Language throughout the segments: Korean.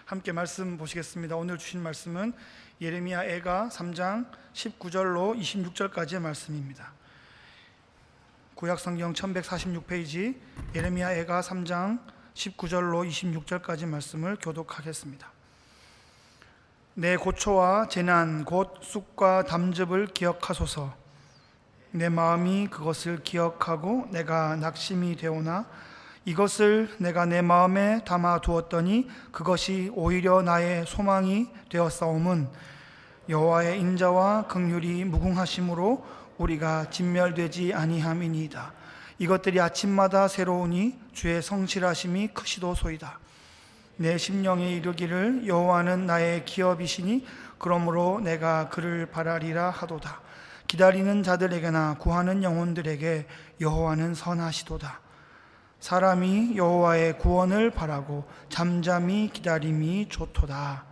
함께 말씀 보시겠습니다. 오늘 주신 말씀은 예레미야 애가 3장 19절로 26절까지의 말씀입니다. 구약성경 1146페이지 예레미야 애가 3장 19절로 26절까지 말씀을 교독하겠습니다. 내 고초와 재난 곧 쑥과 담즙을 기억하소서. 내 마음이 그것을 기억하고 내가 낙심이 되오나 이것을 내가 내 마음에 담아 두었더니 그것이 오히려 나의 소망이 되었사옴은 여호와의 인자와 긍휼이 무궁하심으로 우리가 진멸되지 아니함이니이다. 이것들이 아침마다 새로우니 주의 성실하심이 크시도소이다. 내 심령에 이르기를 여호와는 나의 기업이시니 그러므로 내가 그를 바라리라 하도다. 기다리는 자들에게나 구하는 영혼들에게 여호와는 선하시도다. 사람이 여호와의 구원을 바라고 잠잠히 기다림이 좋도다.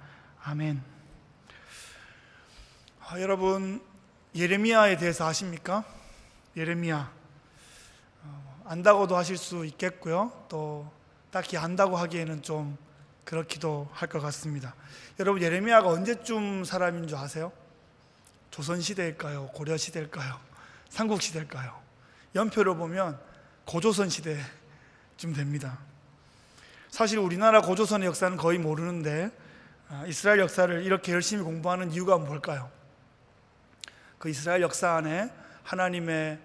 아멘. 여러분, 예레미야에 대해서 아십니까? 예레미야 안다고도 하실 수 있겠고요, 또 딱히 안다고 하기에는 좀 그렇기도 할 것 같습니다. 여러분, 예레미야가 언제쯤 사람인 줄 아세요? 조선시대일까요? 고려시대일까요? 삼국시대일까요? 연표로 보면 고조선시대쯤 됩니다. 사실 우리나라 고조선의 역사는 거의 모르는데 이스라엘 역사를 이렇게 열심히 공부하는 이유가 뭘까요? 그 이스라엘 역사 안에 하나님의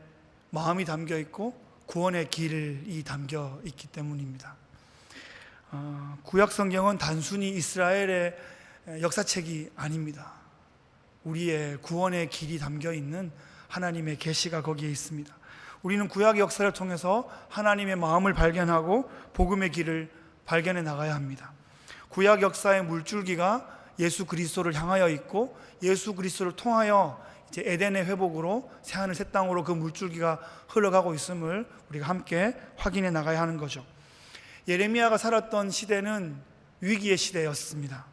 마음이 담겨 있고 구원의 길이 담겨 있기 때문입니다. 구약 성경은 단순히 이스라엘의 역사책이 아닙니다. 우리의 구원의 길이 담겨 있는 하나님의 계시가 거기에 있습니다. 우리는 구약의 역사를 통해서 하나님의 마음을 발견하고 복음의 길을 발견해 나가야 합니다. 구약 역사의 물줄기가 예수 그리스도를 향하여 있고 예수 그리스도를 통하여 이제 에덴의 회복으로 새하늘 새 땅으로 그 물줄기가 흘러가고 있음을 우리가 함께 확인해 나가야 하는 거죠. 예레미야가 살았던 시대는 위기의 시대였습니다.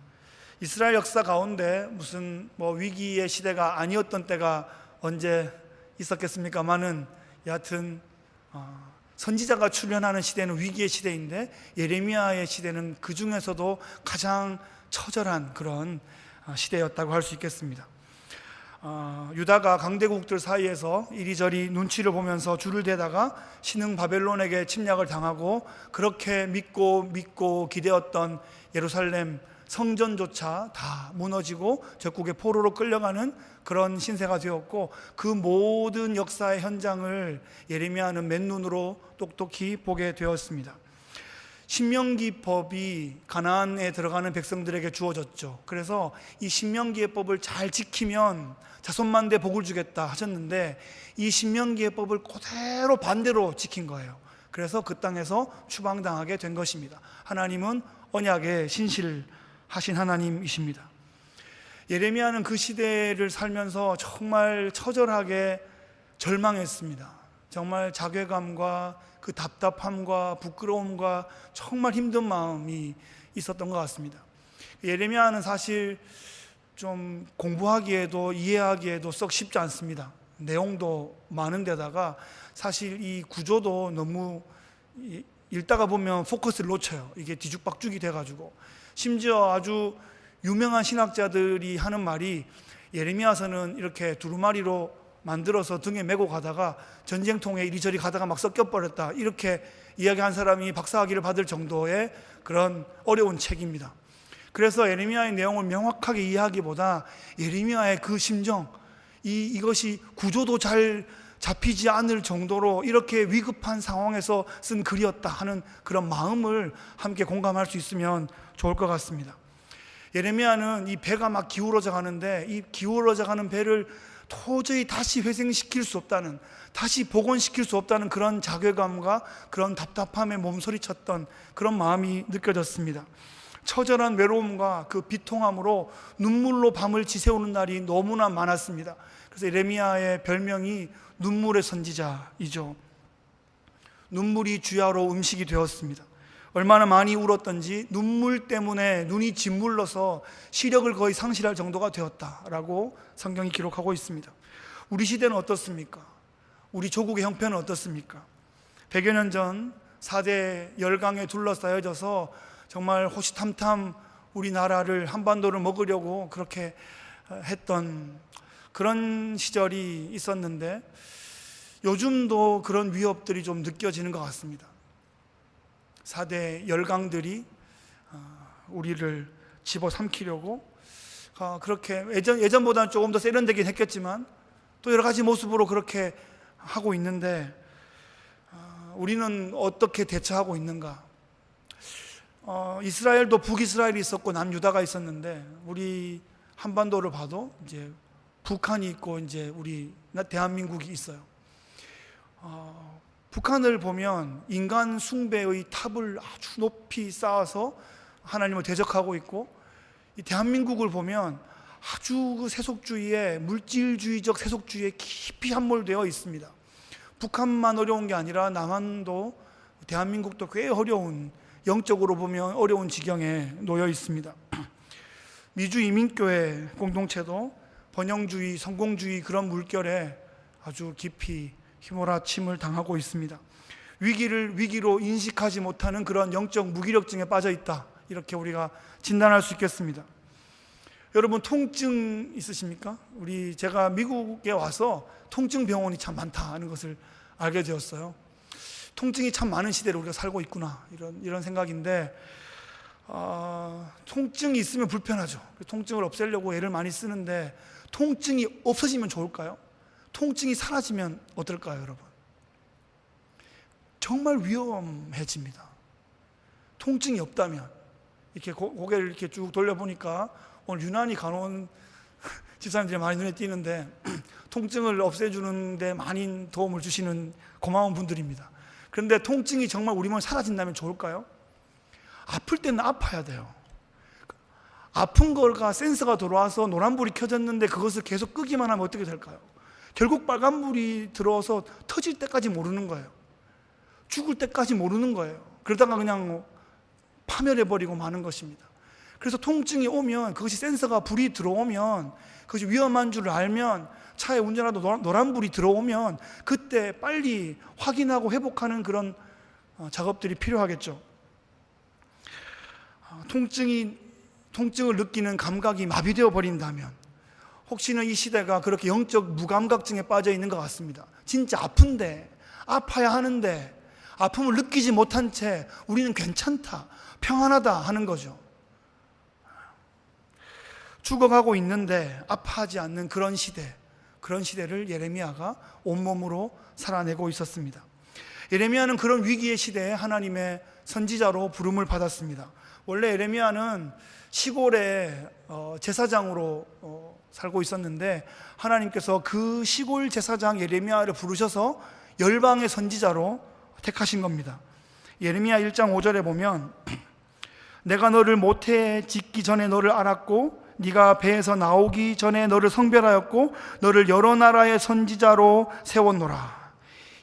이스라엘 역사 가운데 무슨 위기의 시대가 아니었던 때가 언제 있었겠습니까마는 여하튼 선지자가 출현하는 시대는 위기의 시대인데 예레미야의 시대는 그 중에서도 가장 처절한 그런 시대였다고 할 수 있겠습니다. 유다가 강대국들 사이에서 이리저리 눈치를 보면서 줄을 대다가 신흥 바벨론에게 침략을 당하고 그렇게 믿고 기대었던 예루살렘 성전조차 다 무너지고 적국의 포로로 끌려가는 그런 신세가 되었고, 그 모든 역사의 현장을 예레미야는 맨눈으로 똑똑히 보게 되었습니다. 신명기법이 가나안에 들어가는 백성들에게 주어졌죠. 그래서 이 신명기의 법을 잘 지키면 자손만대 복을 주겠다 하셨는데 이 신명기의 법을 그대로 반대로 지킨 거예요. 그래서 그 땅에서 추방당하게 된 것입니다. 하나님은 언약에 신실하신 하나님이십니다. 예레미야는 그 시대를 살면서 정말 처절하게 절망했습니다. 정말 자괴감과 그 답답함과 부끄러움과 정말 힘든 마음이 있었던 것 같습니다. 예레미야는 사실 좀 공부하기에도 이해하기에도 썩 쉽지 않습니다. 내용도 많은 데다가 사실 이 구조도 너무 읽다가 보면 포커스를 놓쳐요. 이게 뒤죽박죽이 돼가지고. 심지어 아주 유명한 신학자들이 하는 말이 예레미야서는 이렇게 두루마리로 만들어서 등에 메고 가다가 전쟁통에 이리저리 가다가 막 섞여버렸다, 이렇게 이야기한 사람이 박사학위를 받을 정도의 그런 어려운 책입니다. 그래서 예레미야의 내용을 명확하게 이해하기보다 예레미야의 그 심정, 이것이 구조도 잘 잡히지 않을 정도로 이렇게 위급한 상황에서 쓴 글이었다 하는 그런 마음을 함께 공감할 수 있으면 좋을 것 같습니다. 예레미야는 이 배가 막 기울어져 가는데 이 기울어져 가는 배를 도저히 다시 회생시킬 수 없다는, 다시 복원시킬 수 없다는 그런 자괴감과 그런 답답함에 몸서리쳤던 그런 마음이 느껴졌습니다. 처절한 외로움과 그 비통함으로 눈물로 밤을 지새우는 날이 너무나 많았습니다. 그래서 예레미야의 별명이 눈물의 선지자이죠. 눈물이 주야로 음식이 되었습니다. 얼마나 많이 울었던지 눈물 때문에 눈이 짓물러서 시력을 거의 상실할 정도가 되었다라고 성경이 기록하고 있습니다. 우리 시대는 어떻습니까? 우리 조국의 형편은 어떻습니까? 100여 년 전 4대 열강에 둘러싸여져서 정말 호시탐탐 우리나라를 한반도를 먹으려고 그렇게 했던 그런 시절이 있었는데 요즘도 그런 위협들이 좀 느껴지는 것 같습니다. 4대 열강들이 우리를 집어삼키려고 그렇게 예전보다는 조금 더 세련되긴 했겠지만 또 여러 가지 모습으로 그렇게 하고 있는데 우리는 어떻게 대처하고 있는가? 이스라엘도 북이스라엘이 있었고 남유다가 있었는데 우리 한반도를 봐도 이제 북한이 있고 이제 우리 대한민국이 있어요. 북한을 보면 인간 숭배의 탑을 아주 높이 쌓아서 하나님을 대적하고 있고, 이 대한민국을 보면 아주 그 세속주의에, 물질주의적 세속주의에 깊이 함몰되어 있습니다. 북한만 어려운 게 아니라 남한도, 대한민국도 꽤 어려운, 영적으로 보면 어려운 지경에 놓여 있습니다. 미주 이민교회 공동체도 번영주의, 성공주의 그런 물결에 아주 깊이 휘몰아침을 당하고 있습니다. 위기를 위기로 인식하지 못하는 그런 영적 무기력증에 빠져 있다, 이렇게 우리가 진단할 수 있겠습니다. 여러분, 통증 있으십니까? 제가 미국에 와서 통증 병원이 참 많다는 것을 알게 되었어요. 통증이 참 많은 시대를 우리가 살고 있구나, 이런 생각인데, 통증이 있으면 불편하죠. 통증을 없애려고 애를 많이 쓰는데 통증이 없어지면 좋을까요? 통증이 사라지면 어떨까요, 여러분? 정말 위험해집니다. 통증이 없다면. 이렇게 고개를 이렇게 쭉 돌려보니까 오늘 유난히 간호원 집사님들이 많이 눈에 띄는데 통증을 없애주는데 많이 도움을 주시는 고마운 분들입니다. 그런데 통증이 정말 우리 몸에 사라진다면 좋을까요? 아플 때는 아파야 돼요. 아픈 거가 센서가 돌아와서 노란불이 켜졌는데 그것을 계속 끄기만 하면 어떻게 될까요? 결국 빨간불이 들어와서 터질 때까지 모르는 거예요. 죽을 때까지 모르는 거예요. 그러다가 그냥 파멸해버리고 마는 것입니다. 그래서 통증이 오면, 그것이 센서가 불이 들어오면, 그것이 위험한 줄 알면, 차에 운전하다 노란불이 들어오면 그때 빨리 확인하고 회복하는 그런 작업들이 필요하겠죠. 통증을 느끼는 감각이 마비되어 버린다면, 혹시나 이 시대가 그렇게 영적 무감각증에 빠져 있는 것 같습니다. 진짜 아픈데, 아파야 하는데 아픔을 느끼지 못한 채 우리는 괜찮다, 평안하다 하는 거죠. 죽어가고 있는데 아파하지 않는 그런 시대를 예레미야가 온몸으로 살아내고 있었습니다. 예레미야는 그런 위기의 시대에 하나님의 선지자로 부름을 받았습니다. 원래 예레미야는 시골의 제사장으로 살고 있었는데 하나님께서 그 시골 제사장 예레미야를 부르셔서 열방의 선지자로 택하신 겁니다. 예레미야 1장 5절에 보면 내가 너를 모태에 짓기 전에 너를 알았고 네가 배에서 나오기 전에 너를 성별하였고 너를 여러 나라의 선지자로 세웠노라.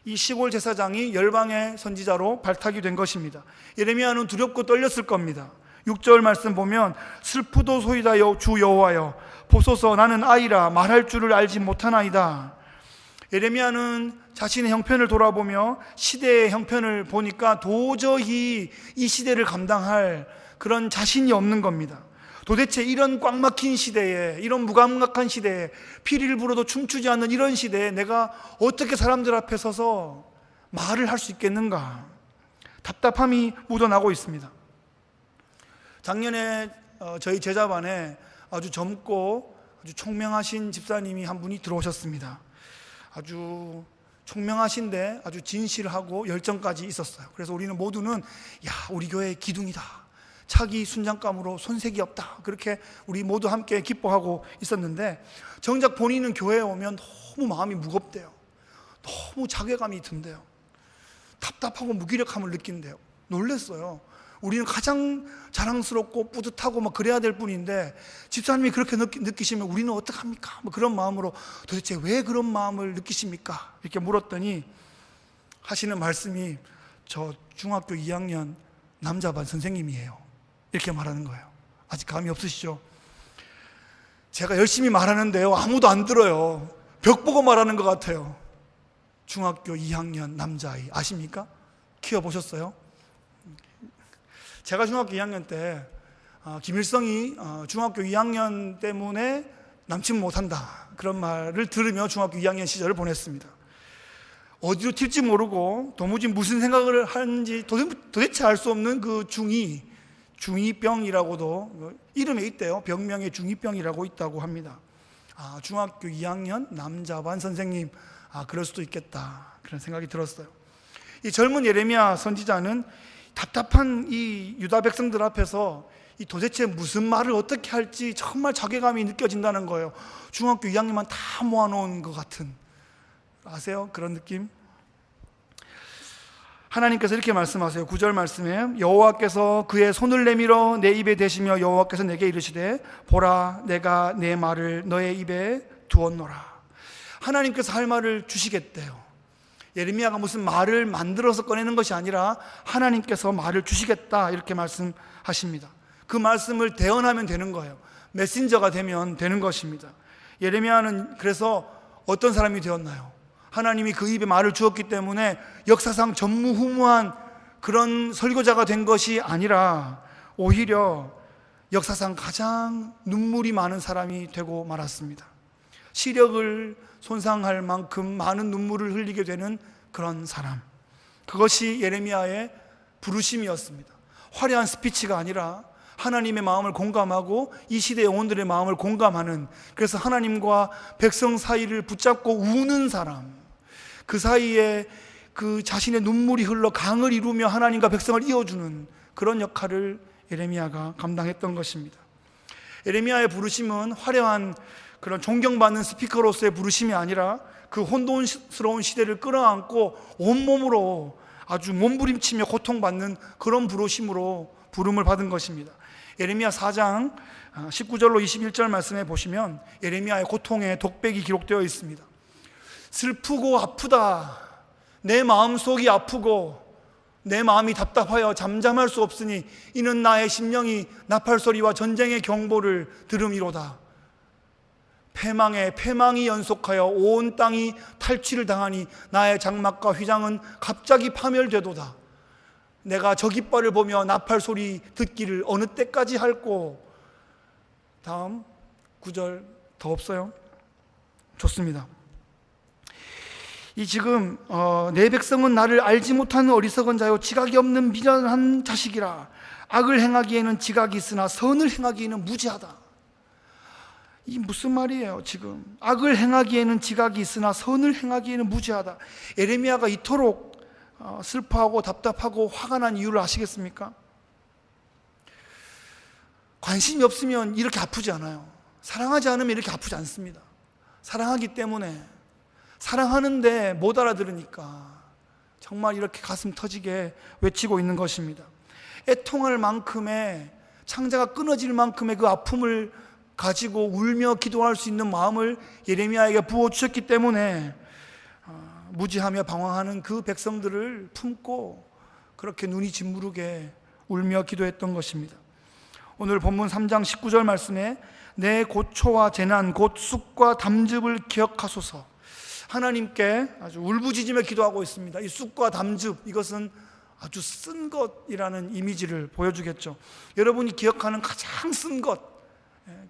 이 시골 제사장이 열방의 선지자로 발탁이 된 것입니다. 예레미야는 두렵고 떨렸을 겁니다. 6절 말씀 보면 슬프도소이다 주 여호와여 보소서 나는 아이라 말할 줄을 알지 못하나이다. 예레미야는 자신의 형편을 돌아보며 시대의 형편을 보니까 도저히 이 시대를 감당할 그런 자신이 없는 겁니다. 도대체 이런 꽉 막힌 시대에, 이런 무감각한 시대에, 피리를 불어도 춤추지 않는 이런 시대에 내가 어떻게 사람들 앞에 서서 말을 할 수 있겠는가? 답답함이 묻어나고 있습니다. 작년에 저희 제자반에 아주 젊고 아주 총명하신 집사님이 한 분이 들어오셨습니다. 아주 총명하신데 아주 진실하고 열정까지 있었어요. 그래서 우리는 모두는 우리 교회의 기둥이다, 차기 순장감으로 손색이 없다, 그렇게 우리 모두 함께 기뻐하고 있었는데 정작 본인은 교회에 오면 너무 마음이 무겁대요. 너무 자괴감이 든대요. 답답하고 무기력함을 느낀대요. 놀랬어요. 우리는 가장 자랑스럽고 뿌듯하고 막 그래야 될 뿐인데 집사님이 그렇게 느끼시면 우리는 어떡합니까? 그런 마음으로 도대체 왜 그런 마음을 느끼십니까? 이렇게 물었더니 하시는 말씀이 저 중학교 2학년 남자반 선생님이에요, 이렇게 말하는 거예요. 아직 감이 없으시죠? 제가 열심히 말하는데요 아무도 안 들어요. 벽 보고 말하는 것 같아요. 중학교 2학년 남자아이 아십니까? 키워보셨어요? 제가 중학교 2학년 때 김일성이 중학교 2학년 때문에 남친 못한다, 그런 말을 들으며 중학교 2학년 시절을 보냈습니다. 어디로 튈지 모르고 도무지 무슨 생각을 하는지 도대체 알 수 없는 그 중2병이라고도 이름에 있대요. 병명에 중2병이라고 있다고 합니다. 중학교 2학년 남자반 선생님, 그럴 수도 있겠다, 그런 생각이 들었어요. 이 젊은 예레미야 선지자는 답답한 이 유다 백성들 앞에서 이 도대체 무슨 말을 어떻게 할지 정말 자괴감이 느껴진다는 거예요. 중학교 2학년만 다 모아놓은 것 같은, 아세요? 그런 느낌? 하나님께서 이렇게 말씀하세요. 9절 말씀에 여호와께서 그의 손을 내밀어 내 입에 대시며 여호와께서 내게 이르시되 보라, 내가 내 말을 너의 입에 두었노라. 하나님께서 할 말을 주시겠대요. 예레미야가 무슨 말을 만들어서 꺼내는 것이 아니라 하나님께서 말을 주시겠다, 이렇게 말씀하십니다. 그 말씀을 대언하면 되는 거예요. 메신저가 되면 되는 것입니다. 예레미야는 그래서 어떤 사람이 되었나요? 하나님이 그 입에 말을 주었기 때문에 역사상 전무후무한 그런 설교자가 된 것이 아니라 오히려 역사상 가장 눈물이 많은 사람이 되고 말았습니다. 시력을 손상할 만큼 많은 눈물을 흘리게 되는 그런 사람, 그것이 예레미야의 부르심이었습니다. 화려한 스피치가 아니라 하나님의 마음을 공감하고 이 시대 영혼들의 마음을 공감하는, 그래서 하나님과 백성 사이를 붙잡고 우는 사람, 그 사이에 그 자신의 눈물이 흘러 강을 이루며 하나님과 백성을 이어주는 그런 역할을 예레미야가 감당했던 것입니다. 예레미야의 부르심은 화려한 그런 존경받는 스피커로서의 부르심이 아니라 그 혼돈스러운 시대를 끌어안고 온몸으로 아주 몸부림치며 고통받는 그런 부르심으로 부름을 받은 것입니다. 예레미야 4장 19절로 21절 말씀에 보시면 예레미야의 고통의 독백이 기록되어 있습니다. 슬프고 아프다, 내 마음속이 아프고 내 마음이 답답하여 잠잠할 수 없으니 이는 나의 심령이 나팔소리와 전쟁의 경보를 들음이로다. 패망에 패망이 연속하여 온 땅이 탈취를 당하니 나의 장막과 휘장은 갑자기 파멸되도다. 내가 저 깃발을 보며 나팔소리 듣기를 어느 때까지 할꼬. 다음 9절 더 없어요? 좋습니다. 이 지금 내 백성은 나를 알지 못하는 어리석은 자요 지각이 없는 미련한 자식이라. 악을 행하기에는 지각이 있으나 선을 행하기에는 무지하다. 이 무슨 말이에요? 지금 악을 행하기에는 지각이 있으나 선을 행하기에는 무지하다. 예레미야가 이토록 슬퍼하고 답답하고 화가 난 이유를 아시겠습니까? 관심이 없으면 이렇게 아프지 않아요. 사랑하지 않으면 이렇게 아프지 않습니다. 사랑하기 때문에, 사랑하는데 못 알아들으니까 정말 이렇게 가슴 터지게 외치고 있는 것입니다. 애통할 만큼의, 창자가 끊어질 만큼의 그 아픔을 가지고 울며 기도할 수 있는 마음을 예레미야에게 부어주셨기 때문에 무지하며 방황하는 그 백성들을 품고 그렇게 눈이 짓무르게 울며 기도했던 것입니다. 오늘 본문 3장 19절 말씀에 내 고초와 재난 곧 쑥과 담즙을 기억하소서. 하나님께 아주 울부짖으며 기도하고 있습니다. 이 쑥과 담즙, 이것은 아주 쓴 것이라는 이미지를 보여주겠죠. 여러분이 기억하는 가장 쓴 것,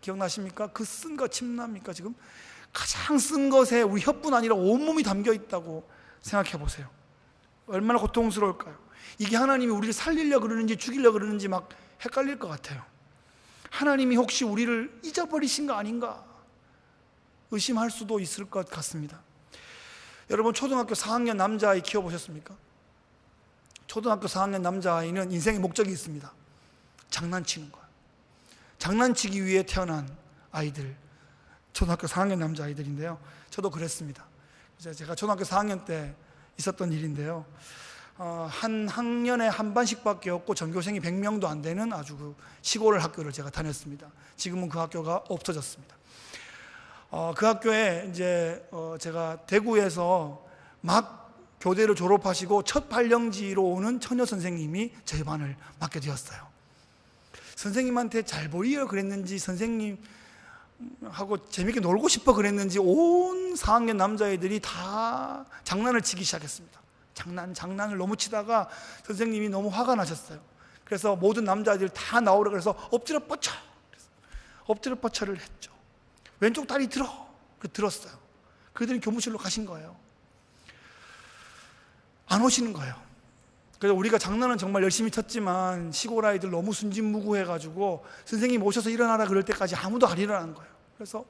기억나십니까? 그 쓴 것 침납니까? 지금 가장 쓴 것에 우리 혀뿐 아니라 온몸이 담겨 있다고 생각해 보세요. 얼마나 고통스러울까요? 이게 하나님이 우리를 살리려고 그러는지 죽이려고 그러는지 막 헷갈릴 것 같아요. 하나님이 혹시 우리를 잊어버리신 거 아닌가 의심할 수도 있을 것 같습니다. 여러분, 초등학교 4학년 남자아이 키워보셨습니까? 초등학교 4학년 남자아이는 인생의 목적이 있습니다. 장난치는 거예요. 장난치기 위해 태어난 아이들, 초등학교 4학년 남자아이들인데요. 저도 그랬습니다. 제가 초등학교 4학년 때 있었던 일인데요. 한 학년에 한 반씩밖에 없고 전교생이 100명도 안 되는 아주 그 시골 학교를 제가 다녔습니다. 지금은 그 학교가 없어졌습니다. 그 학교에 이제 제가 대구에서 막 교대를 졸업하시고 첫 발령지로 오는 처녀 선생님이 저희 반을 맡게 되었어요. 선생님한테 잘 보이려 그랬는지 선생님하고 재밌게 놀고 싶어 그랬는지 온 4학년 남자애들이 다 장난을 치기 시작했습니다. 장난을 너무 치다가 선생님이 너무 화가 나셨어요. 그래서 모든 남자들이 다 나오라 그래서 엎드려 뻗쳐, 엎드려 뻗쳐를 했죠. 왼쪽 다리 들어. 들었어요. 그들이 교무실로 가신 거예요. 안 오시는 거예요. 그래서 우리가 장난은 정말 열심히 쳤지만 시골 아이들 너무 순진무구해가지고 선생님 오셔서 일어나라 그럴 때까지 아무도 안 일어나는 거예요. 그래서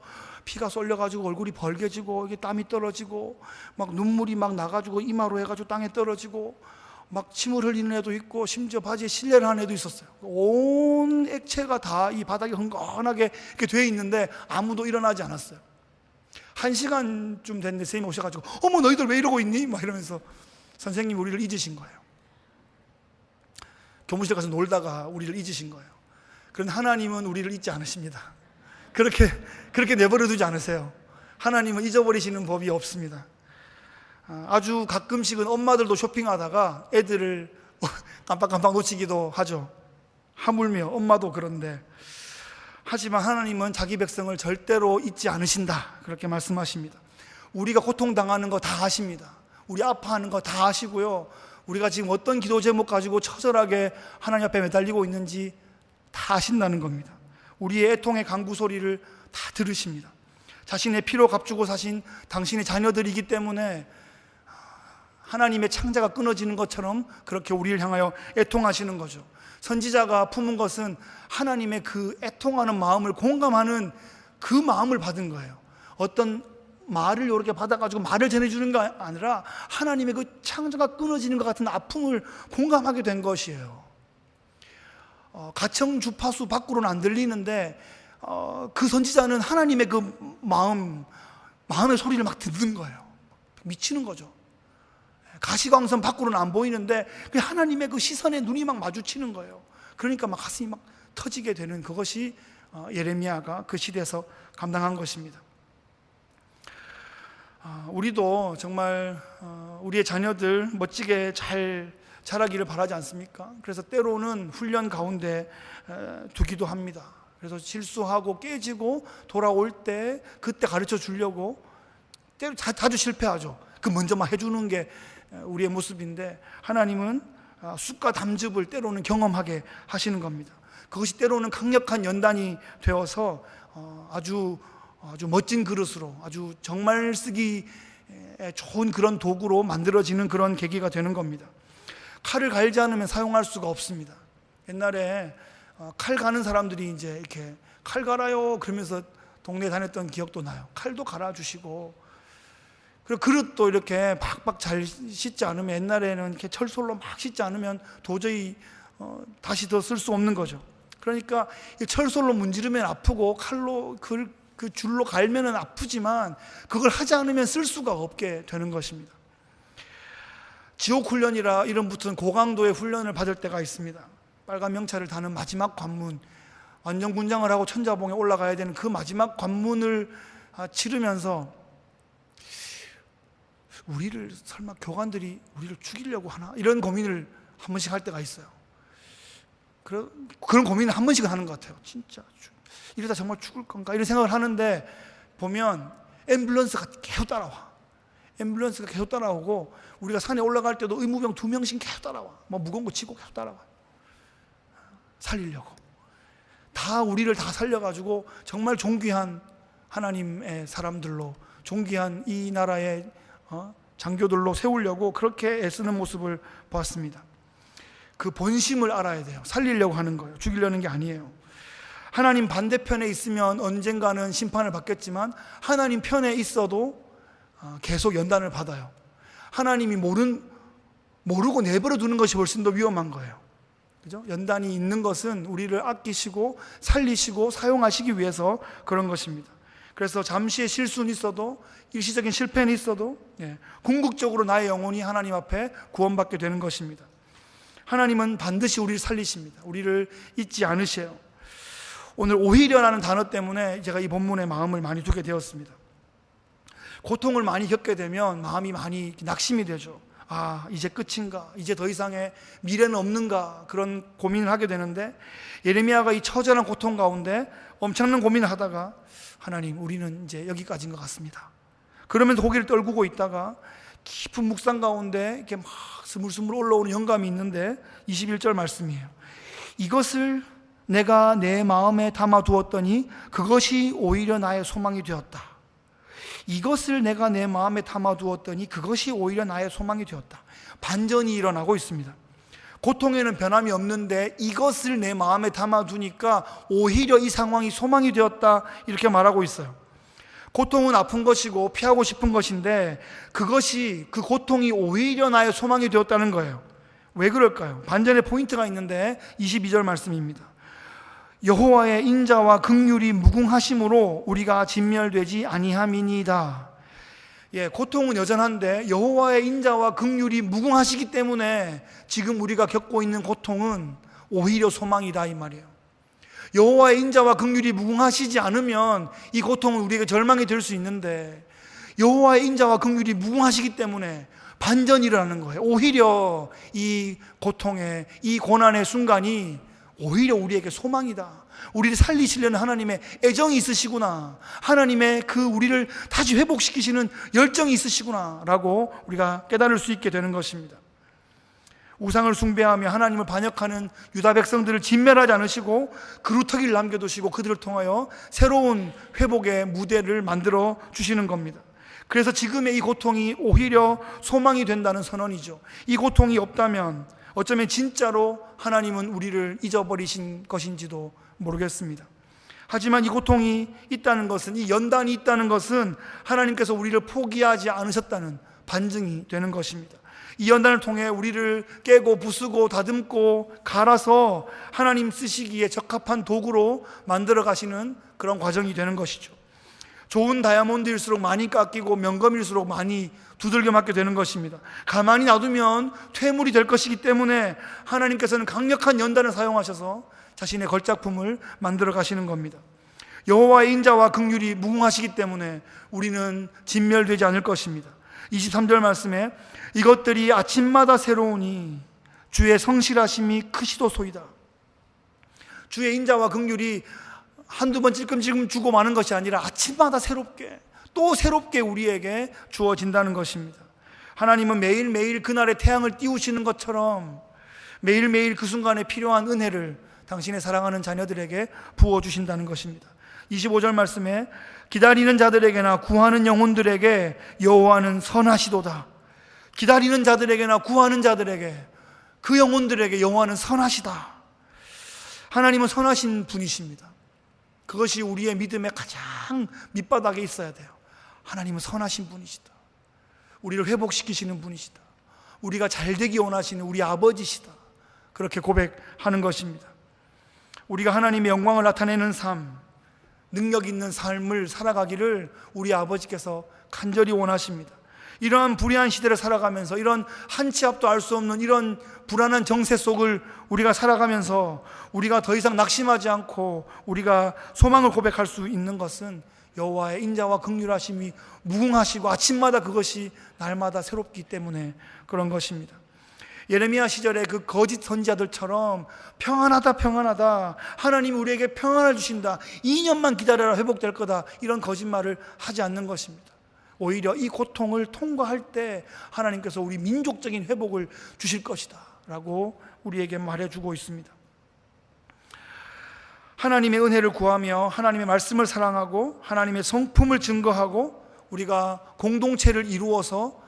피가 쏠려가지고 얼굴이 벌개지고 이게 땀이 떨어지고 막 눈물이 막 나가지고 이마로 해가지고 땅에 떨어지고 막 침을 흘리는 애도 있고 심지어 바지에 실내를 한 애도 있었어요. 온 액체가 다 이 바닥에 흥건하게 이렇게 돼 있는데 아무도 일어나지 않았어요. 1시간쯤 됐는데 선생님이 오셔가지고 어머 너희들 왜 이러고 있니? 막 이러면서 선생님이 우리를 잊으신 거예요. 교무실 가서 놀다가 우리를 잊으신 거예요. 그런데 하나님은 우리를 잊지 않으십니다. 그렇게 내버려 두지 않으세요. 하나님은 잊어버리시는 법이 없습니다. 아주 가끔씩은 엄마들도 쇼핑하다가 애들을 깜빡깜빡 놓치기도 하죠. 하물며 엄마도 그런데, 하지만 하나님은 자기 백성을 절대로 잊지 않으신다, 그렇게 말씀하십니다. 우리가 고통당하는 거 다 아십니다. 우리 아파하는 거 다 아시고요, 우리가 지금 어떤 기도 제목 가지고 처절하게 하나님 앞에 매달리고 있는지 다 아신다는 겁니다. 우리의 애통의 간구 소리를 다 들으십니다. 자신의 피로 값주고 사신 당신의 자녀들이기 때문에 하나님의 창자가 끊어지는 것처럼 그렇게 우리를 향하여 애통하시는 거죠. 선지자가 품은 것은 하나님의 그 애통하는 마음을 공감하는 그 마음을 받은 거예요. 어떤 말을 이렇게 받아가지고 말을 전해주는 게 아니라 하나님의 그 창자가 끊어지는 것 같은 아픔을 공감하게 된 것이에요. 가청 주파수 밖으로는 안 들리는데 그 선지자는 하나님의 그 마음의 소리를 막 듣는 거예요. 미치는 거죠. 가시광선 밖으로는 안 보이는데 그 하나님의 그 시선에 눈이 막 마주치는 거예요. 그러니까 막 가슴이 막 터지게 되는, 그것이 예레미야가 그 시대에서 감당한 것입니다. 우리도 정말 우리의 자녀들 멋지게 잘 자라기를 바라지 않습니까? 그래서 때로는 훈련 가운데 두기도 합니다. 그래서 실수하고 깨지고 돌아올 때 그때 가르쳐 주려고 때로 자주 실패하죠. 그 먼저 막 해주는 게 우리의 모습인데, 하나님은 쑥과 담즙을 때로는 경험하게 하시는 겁니다. 그것이 때로는 강력한 연단이 되어서 아주 멋진 그릇으로, 아주 정말 쓰기 좋은 그런 도구로 만들어지는 그런 계기가 되는 겁니다. 칼을 갈지 않으면 사용할 수가 없습니다. 옛날에 칼 가는 사람들이 이제 이렇게 칼 갈아요 그러면서 동네에 다녔던 기억도 나요. 칼도 갈아주시고, 그리고 그릇도 이렇게 박박 잘 씻지 않으면, 옛날에는 이렇게 철솔로 막 씻지 않으면 도저히 다시 더 쓸 수 없는 거죠. 그러니까 철솔로 문지르면 아프고 칼로 그 줄로 갈면은 아프지만 그걸 하지 않으면 쓸 수가 없게 되는 것입니다. 지옥 훈련이라 이름 붙은 고강도의 훈련을 받을 때가 있습니다. 빨간 명찰을 다는 마지막 관문, 완전 군장을 하고 천자봉에 올라가야 되는 그 마지막 관문을 치르면서 우리를 설마 교관들이 우리를 죽이려고 하나? 이런 고민을 한 번씩 할 때가 있어요. 그런 고민을 한 번씩은 하는 것 같아요. 진짜 이러다 정말 죽을 건가? 이런 생각을 하는데 보면 앰뷸런스가 계속 따라와. 앰뷸런스가 계속 따라오고, 우리가 산에 올라갈 때도 의무병 2명씩 계속 따라와. 뭐 무거운 거 치고 계속 따라와. 살리려고. 다 우리를 다 살려가지고 정말 존귀한 하나님의 사람들로, 존귀한 이 나라의 장교들로 세우려고 그렇게 애쓰는 모습을 보았습니다. 그 본심을 알아야 돼요. 살리려고 하는 거예요. 죽이려는 게 아니에요. 하나님 반대편에 있으면 언젠가는 심판을 받겠지만 하나님 편에 있어도 계속 연단을 받아요. 하나님이 모르고 내버려 두는 것이 훨씬 더 위험한 거예요. 그죠? 연단이 있는 것은 우리를 아끼시고 살리시고 사용하시기 위해서 그런 것입니다. 그래서 잠시의 실수는 있어도, 일시적인 실패는 있어도 궁극적으로 나의 영혼이 하나님 앞에 구원받게 되는 것입니다. 하나님은 반드시 우리를 살리십니다. 우리를 잊지 않으세요. 오늘 오히려라는 단어 때문에 제가 이 본문에 마음을 많이 두게 되었습니다. 고통을 많이 겪게 되면 마음이 많이 낙심이 되죠. 이제 끝인가? 이제 더 이상의 미래는 없는가? 그런 고민을 하게 되는데, 예레미야가 이 처절한 고통 가운데 엄청난 고민을 하다가, 하나님, 우리는 이제 여기까지인 것 같습니다. 그러면서 고개를 떨구고 있다가 깊은 묵상 가운데 이렇게 막 스물스물 올라오는 영감이 있는데 21절 말씀이에요. 이것을 내가 내 마음에 담아두었더니 그것이 오히려 나의 소망이 되었다. 이것을 내가 내 마음에 담아두었더니 그것이 오히려 나의 소망이 되었다. 반전이 일어나고 있습니다. 고통에는 변함이 없는데 이것을 내 마음에 담아두니까 오히려 이 상황이 소망이 되었다, 이렇게 말하고 있어요. 고통은 아픈 것이고 피하고 싶은 것인데 그 고통이 오히려 나의 소망이 되었다는 거예요. 왜 그럴까요? 반전의 포인트가 있는데 22절 말씀입니다. 여호와의 인자와 긍휼이 무궁하심으로 우리가 진멸되지 아니함이니이다. 고통은 여전한데 여호와의 인자와 긍휼이 무궁하시기 때문에 지금 우리가 겪고 있는 고통은 오히려 소망이다, 이 말이에요. 여호와의 인자와 긍휼이 무궁하시지 않으면 이 고통은 우리에게 절망이 될 수 있는데 여호와의 인자와 긍휼이 무궁하시기 때문에 반전이 일어나는 거예요. 오히려 이 고통의, 이 고난의 순간이 오히려 우리에게 소망이다. 우리를 살리시려는 하나님의 애정이 있으시구나, 하나님의 우리를 다시 회복시키시는 열정이 있으시구나 라고 우리가 깨달을 수 있게 되는 것입니다. 우상을 숭배하며 하나님을 반역하는 유다 백성들을 진멸하지 않으시고 그루터기를 남겨두시고 그들을 통하여 새로운 회복의 무대를 만들어 주시는 겁니다. 그래서 지금의 이 고통이 오히려 소망이 된다는 선언이죠. 이 고통이 없다면 어쩌면 진짜로 하나님은 우리를 잊어버리신 것인지도 모르겠습니다. 하지만 이 고통이 있다는 것은, 이 연단이 있다는 것은 하나님께서 우리를 포기하지 않으셨다는 반증이 되는 것입니다. 이 연단을 통해 우리를 깨고 부수고 다듬고 갈아서 하나님 쓰시기에 적합한 도구로 만들어 가시는 그런 과정이 되는 것이죠. 좋은 다이아몬드일수록 많이 깎이고 명검일수록 많이 두들겨 맞게 되는 것입니다. 가만히 놔두면 퇴물이 될 것이기 때문에 하나님께서는 강력한 연단을 사용하셔서 자신의 걸작품을 만들어 가시는 겁니다. 여호와의 인자와 긍휼이 무궁하시기 때문에 우리는 진멸되지 않을 것입니다. 23절 말씀에 이것들이 아침마다 새로우니 주의 성실하심이 크시도소이다. 주의 인자와 긍휼이 한두 번 찔끔찔끔 주고 마는 것이 아니라 아침마다 새롭게, 또 새롭게 우리에게 주어진다는 것입니다. 하나님은 매일매일 그날의 태양을 띄우시는 것처럼 매일매일 그 순간에 필요한 은혜를 당신의 사랑하는 자녀들에게 부어주신다는 것입니다. 25절 말씀에 기다리는 자들에게나 구하는 영혼들에게 여호와는 선하시도다. 기다리는 자들에게나 구하는 자들에게, 그 영혼들에게 여호와는 선하시다. 하나님은 선하신 분이십니다. 그것이 우리의 믿음의 가장 밑바닥에 있어야 돼요. 하나님은 선하신 분이시다. 우리를 회복시키시는 분이시다. 우리가 잘되기 원하시는 우리 아버지시다. 그렇게 고백하는 것입니다. 우리가 하나님의 영광을 나타내는 삶, 능력 있는 삶을 살아가기를 우리 아버지께서 간절히 원하십니다. 이러한 불의한 시대를 살아가면서, 이런 한 치 앞도 알 수 없는 이런 불안한 정세 속을 우리가 살아가면서 우리가 더 이상 낙심하지 않고 우리가 소망을 고백할 수 있는 것은 여호와의 인자와 긍휼하심이 무궁하시고 아침마다 그것이 날마다 새롭기 때문에 그런 것입니다. 예레미야 시절에 그 거짓 선지자들처럼 평안하다 평안하다, 하나님이 우리에게 평안을 주신다, 2년만 기다려라 회복될 거다, 이런 거짓말을 하지 않는 것입니다. 오히려 이 고통을 통과할 때 하나님께서 우리 민족적인 회복을 주실 것이다 라고 우리에게 말해주고 있습니다. 하나님의 은혜를 구하며 하나님의 말씀을 사랑하고 하나님의 성품을 증거하고 우리가 공동체를 이루어서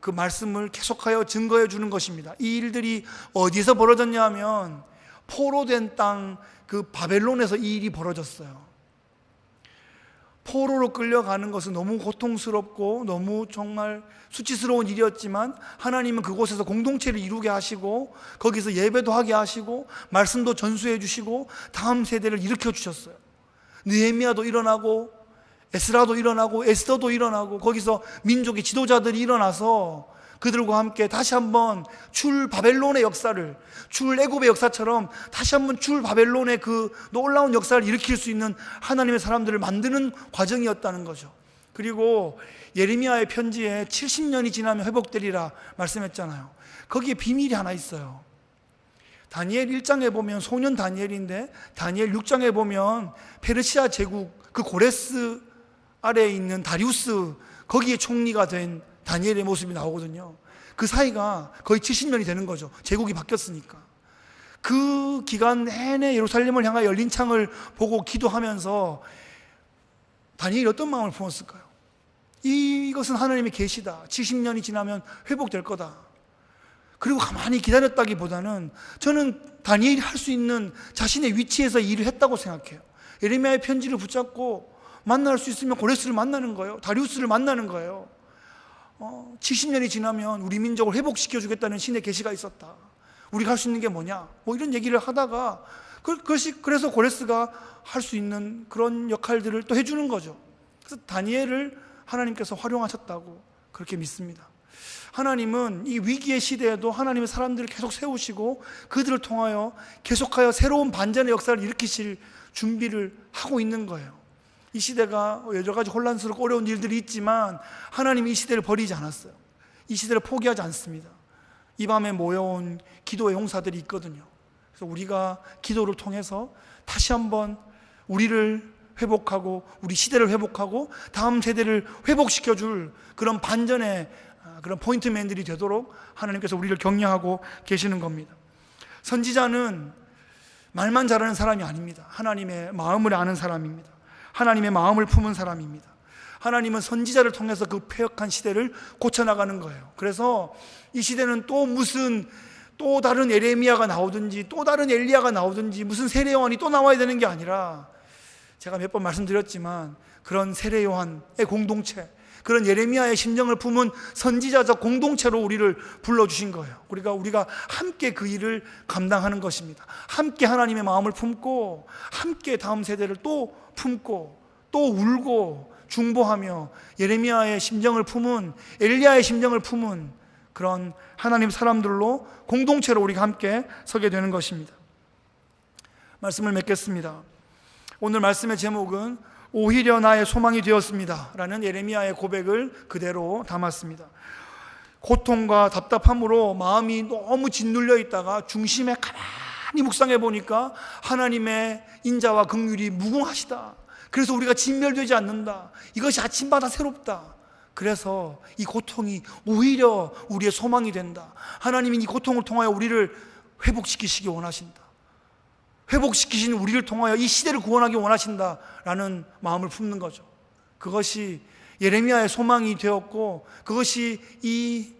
그 말씀을 계속하여 증거해 주는 것입니다. 이 일들이 어디서 벌어졌냐 하면 포로된 땅 그 바벨론에서 이 일이 벌어졌어요. 포로로 끌려가는 것은 너무 고통스럽고 너무 정말 수치스러운 일이었지만 하나님은 그곳에서 공동체를 이루게 하시고 거기서 예배도 하게 하시고 말씀도 전수해 주시고 다음 세대를 일으켜 주셨어요. 느헤미야도 일어나고 에스라도 일어나고 에스더도 일어나고 거기서 민족의 지도자들이 일어나서 그들과 함께 다시 한번 출 바벨론의 역사를, 출 애굽의 역사처럼 다시 한번 출 바벨론의 그 놀라운 역사를 일으킬 수 있는 하나님의 사람들을 만드는 과정이었다는 거죠. 그리고 예레미야의 편지에 70년이 지나면 회복되리라 말씀했잖아요. 거기에 비밀이 하나 있어요. 다니엘 1장에 보면 소년 다니엘인데 다니엘 6장에 보면 페르시아 제국 그 고레스 아래에 있는 다리우스, 거기에 총리가 된 다니엘의 모습이 나오거든요. 그 사이가 거의 70년이 되는 거죠. 제국이 바뀌었으니까. 그 기간 내내 예루살렘을 향하여 열린 창을 보고 기도하면서 다니엘이 어떤 마음을 품었을까요? 이것은 하나님의 계시다. 70년이 지나면 회복될 거다. 그리고 가만히 기다렸다기보다는 저는 다니엘이 할 수 있는 자신의 위치에서 일을 했다고 생각해요. 예레미야의 편지를 붙잡고 만날 수 있으면 고레스를 만나는 거예요. 다리우스를 만나는 거예요. 70년이 지나면 우리 민족을 회복시켜 주겠다는 신의 계시가 있었다. 우리가 할 수 있는 게 뭐냐? 뭐 이런 얘기를 하다가 그래서 고레스가 할 수 있는 그런 역할들을 또 해주는 거죠. 그래서 다니엘을 하나님께서 활용하셨다고 그렇게 믿습니다. 하나님은 이 위기의 시대에도 하나님의 사람들을 계속 세우시고 그들을 통하여 계속하여 새로운 반전의 역사를 일으키실 준비를 하고 있는 거예요. 이 시대가 여러 가지 혼란스럽고 어려운 일들이 있지만 하나님이 이 시대를 버리지 않았어요. 이 시대를 포기하지 않습니다. 이 밤에 모여온 기도의 용사들이 있거든요. 그래서 우리가 기도를 통해서 다시 한번 우리를 회복하고 우리 시대를 회복하고 다음 세대를 회복시켜줄 그런 반전의 그런 포인트맨들이 되도록 하나님께서 우리를 격려하고 계시는 겁니다. 선지자는 말만 잘하는 사람이 아닙니다. 하나님의 마음을 아는 사람입니다. 하나님의 마음을 품은 사람입니다. 하나님은 선지자를 통해서 그 폐역한 시대를 고쳐나가는 거예요. 그래서 이 시대는 또 다른 에레미야가 나오든지 또 다른 엘리야가 나오든지 무슨 세례 요한이 또 나와야 되는 게 아니라 제가 몇 번 말씀드렸지만 그런 세례 요한의 공동체, 그런 예레미야의 심정을 품은 선지자적 공동체로 우리를 불러주신 거예요. 우리가 함께 그 일을 감당하는 것입니다. 함께 하나님의 마음을 품고 함께 다음 세대를 또 품고 또 울고 중보하며 예레미야의 심정을 품은, 엘리야의 심정을 품은 그런 하나님 사람들로 공동체로 우리가 함께 서게 되는 것입니다. 말씀을 맺겠습니다. 오늘 말씀의 제목은 오히려 나의 소망이 되었습니다 라는 예레미야의 고백을 그대로 담았습니다. 고통과 답답함으로 마음이 너무 짓눌려 있다가 중심에 가만히 묵상해 보니까 하나님의 인자와 긍휼이 무궁하시다. 그래서 우리가 진멸되지 않는다. 이것이 아침마다 새롭다. 그래서 이 고통이 오히려 우리의 소망이 된다. 하나님이 이 고통을 통하여 우리를 회복시키시기 원하신다. 회복시키신 우리를 통하여 이 시대를 구원하기 원하신다라는 마음을 품는 거죠. 그것이 예레미야의 소망이 되었고 그것이 이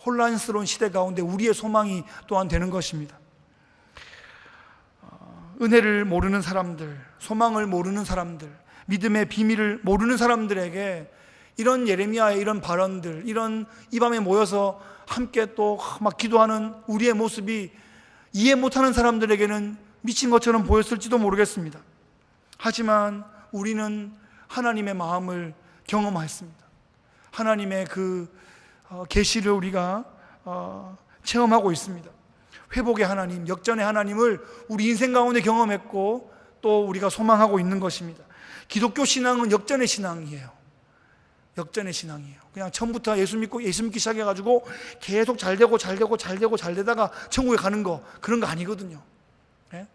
혼란스러운 시대 가운데 우리의 소망이 또한 되는 것입니다. 은혜를 모르는 사람들, 소망을 모르는 사람들, 믿음의 비밀을 모르는 사람들에게 이런 예레미야의 이런 발언들, 이 밤에 모여서 함께 또 막 기도하는 우리의 모습이 이해 못하는 사람들에게는 미친 것처럼 보였을지도 모르겠습니다. 하지만 우리는 하나님의 마음을 경험했습니다. 하나님의 그 계시를 우리가 체험하고 있습니다. 회복의 하나님, 역전의 하나님을 우리 인생 가운데 경험했고 또 우리가 소망하고 있는 것입니다. 기독교 신앙은 역전의 신앙이에요. 역전의 신앙이에요. 그냥 처음부터 예수 믿기 시작해가지고 계속 잘 되다가 천국에 가는 거, 그런 거 아니거든요. 네?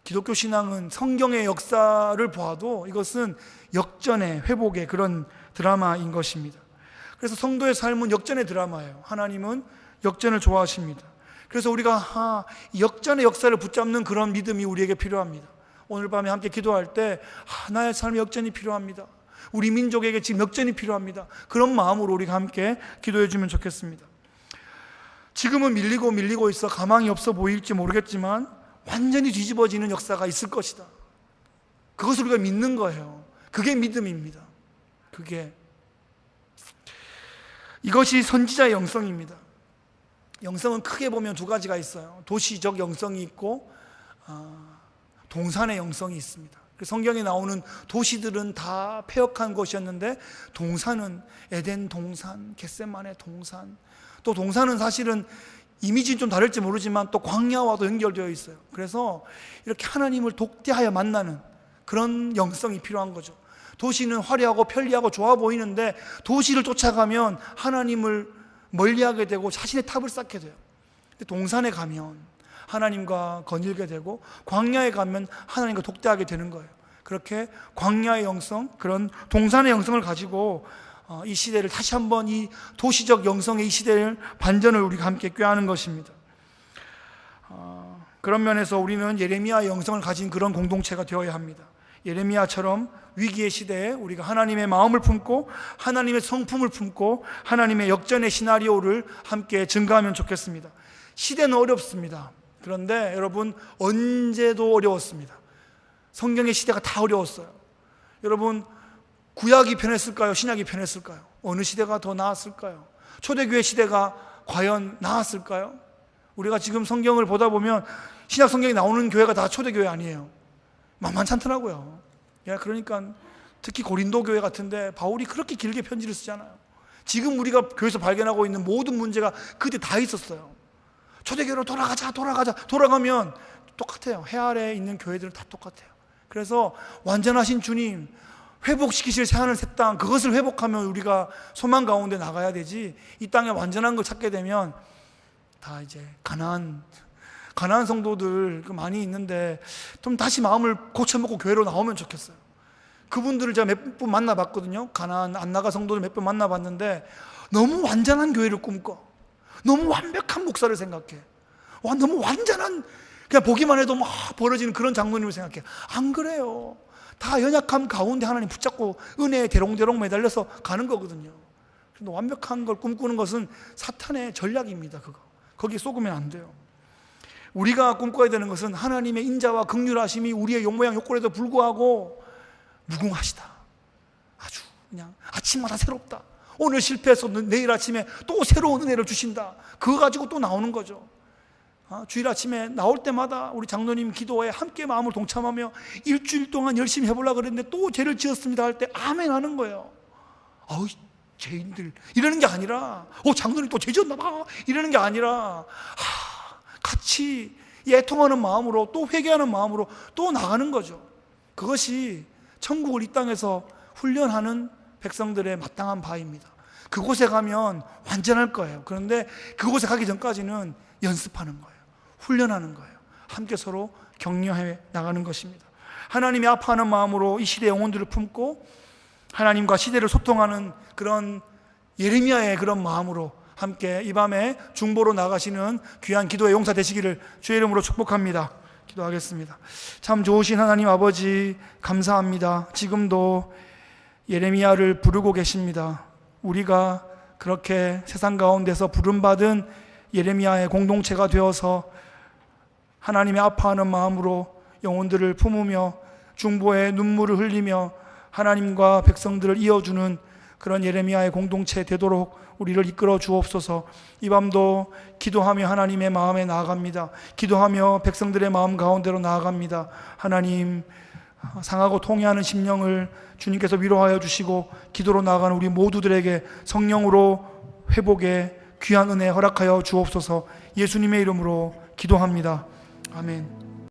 기독교 신앙은 성경의 역사를 보아도 이것은 역전의, 회복의 그런 드라마인 것입니다. 그래서 성도의 삶은 역전의 드라마예요. 하나님은 역전을 좋아하십니다. 그래서 우리가 역전의 역사를 붙잡는 그런 믿음이 우리에게 필요합니다. 오늘 밤에 함께 기도할 때 나의 삶에 역전이 필요합니다. 우리 민족에게 지금 역전이 필요합니다. 그런 마음으로 우리가 함께 기도해 주면 좋겠습니다. 지금은 밀리고 있어 가망이 없어 보일지 모르겠지만 완전히 뒤집어지는 역사가 있을 것이다. 그것을 우리가 믿는 거예요. 그게 믿음입니다. 이것이 선지자의 영성입니다. 영성은 크게 보면 두 가지가 있어요. 도시적 영성이 있고 동산의 영성이 있습니다. 성경에 나오는 도시들은 다 폐역한 것이었는데 동산은 에덴 동산, 겟세마네 동산, 또 동산은 사실은 이미지는 좀 다를지 모르지만 또 광야와도 연결되어 있어요. 그래서 이렇게 하나님을 독대하여 만나는 그런 영성이 필요한 거죠. 도시는 화려하고 편리하고 좋아 보이는데 도시를 쫓아가면 하나님을 멀리하게 되고 자신의 탑을 쌓게 돼요. 근데 동산에 가면 하나님과 거닐게 되고 광야에 가면 하나님과 독대하게 되는 거예요. 그렇게 광야의 영성, 그런 동산의 영성을 가지고 이 시대를 다시 한번 이 도시적 영성의 이 시대를 반전을 우리가 함께 꾀하는 것입니다. 그런 면에서 우리는 예레미야 영성을 가진 그런 공동체가 되어야 합니다. 예레미야처럼 위기의 시대에 우리가 하나님의 마음을 품고 하나님의 성품을 품고 하나님의 역전의 시나리오를 함께 증가하면 좋겠습니다. 시대는 어렵습니다. 그런데 여러분, 언제도 어려웠습니다. 성경의 시대가 다 어려웠어요. 여러분, 구약이 편했을까요? 신약이 편했을까요? 어느 시대가 더 나았을까요? 초대교회 시대가 과연 나았을까요? 우리가 지금 성경을 보다 보면 신약 성경에 나오는 교회가 다 초대교회 아니에요. 만만치 않더라고요. 그러니까 특히 고린도 교회 같은데 바울이 그렇게 길게 편지를 쓰잖아요. 지금 우리가 교회에서 발견하고 있는 모든 문제가 그때 다 있었어요. 초대교회로 돌아가면 똑같아요. 해 아래에 있는 교회들은 다 똑같아요. 그래서 완전하신 주님, 회복시키실 새하늘 새 땅, 그것을 회복하면 우리가 소망 가운데 나가야 되지, 이 땅에 완전한 걸 찾게 되면 다 이제 가나안 성도들 많이 있는데 좀 다시 마음을 고쳐먹고 교회로 나오면 좋겠어요. 그분들을 제가 몇 분 만나봤거든요. 가나안 안나가 성도들 몇 번 만나봤는데 너무 완전한 교회를 꿈꿔. 너무 완벽한 목사를 생각해. 너무 완전한, 그냥 보기만 해도 막 벌어지는 그런 장로님을 생각해. 안 그래요. 다 연약함 가운데 하나님 붙잡고 은혜에 대롱대롱 매달려서 가는 거거든요. 그런데 완벽한 걸 꿈꾸는 것은 사탄의 전략입니다. 거기에 속으면 안 돼요. 우리가 꿈꿔야 되는 것은 하나님의 인자와 긍휼하심이 우리의 욕모양 욕골에도 불구하고 무궁하시다. 아주 그냥 아침마다 새롭다. 오늘 실패해서 내일 아침에 또 새로운 은혜를 주신다. 그거 가지고 또 나오는 거죠. 주일 아침에 나올 때마다 우리 장로님 기도에 함께 마음을 동참하며 일주일 동안 열심히 해보려고 그랬는데 또 죄를 지었습니다 할 때 아멘 하는 거예요. 아우, 죄인들 이러는 게 아니라 장로님 또 죄 지었나 봐 이러는 게 아니라 같이 애통하는 마음으로 또 회개하는 마음으로 또 나가는 거죠. 그것이 천국을 이 땅에서 훈련하는 백성들의 마땅한 바입니다. 그곳에 가면 완전할 거예요. 그런데 그곳에 가기 전까지는 연습하는 거예요. 훈련하는 거예요. 함께 서로 격려해 나가는 것입니다. 하나님이 아파하는 마음으로 이 시대의 영혼들을 품고 하나님과 시대를 소통하는 그런 예레미야의 그런 마음으로 함께 이 밤에 중보로 나가시는 귀한 기도의 용사 되시기를 주의 이름으로 축복합니다. 기도하겠습니다. 참 좋으신 하나님 아버지, 감사합니다. 지금도 예레미야를 부르고 계십니다. 우리가 그렇게 세상 가운데서 부름받은 예레미야의 공동체가 되어서 하나님의 아파하는 마음으로 영혼들을 품으며 중보의 눈물을 흘리며 하나님과 백성들을 이어주는 그런 예레미야의 공동체 되도록 우리를 이끌어 주옵소서. 이 밤도 기도하며 하나님의 마음에 나아갑니다. 기도하며 백성들의 마음 가운데로 나아갑니다. 하나님, 상하고 통해하는 심령을 주님께서 위로하여 주시고 기도로 나아가는 우리 모두들에게 성령으로 회복의 귀한 은혜 허락하여 주옵소서. 예수님의 이름으로 기도합니다. 아멘.